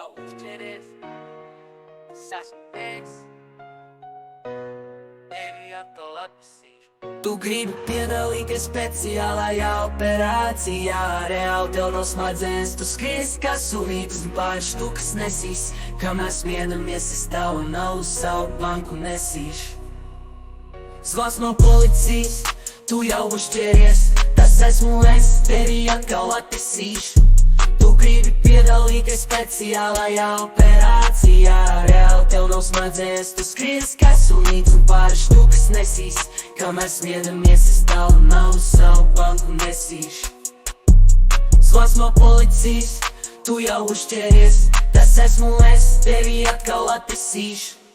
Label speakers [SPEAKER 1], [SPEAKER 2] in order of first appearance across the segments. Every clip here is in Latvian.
[SPEAKER 1] jau uzķeries, sasniegts, tevi atkal atpasīšu. Tu gribi piedalīties speciālajā operācijā, reāli tev no smadzenes tu skries kā sunītis un pāris štukas nesīs. Kamēr smiedamies, es tavu naudu savu banku nesīšu. Zvans no policijas, tu jau uzķeries, tas esmu es, tevi atkal atpasīšu. Tu gribi piedalīties speciālajā operācijā, reāli tev no smadzenes tu skries kā sunītis un pāris štukas nesīs. Kamēr smiedamies, es tavu naudu savu banku nesīšu. Zvans no policijas, tu jau uzķeries, tas esmu es, tevi atkal atpasīšu.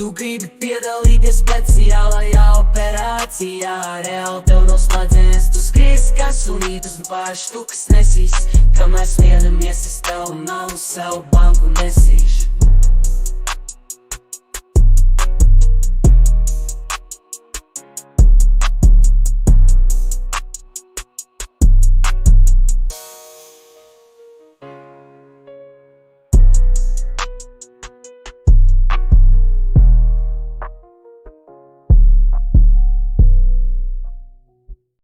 [SPEAKER 1] Tu gribi piedalīties speciālajā operācijā, reāli tev no smadzenes tu skries kā sunītis un pāris štukas nesīs. Kamēr smiedamies, es tavu naudu savu banku nesīšu.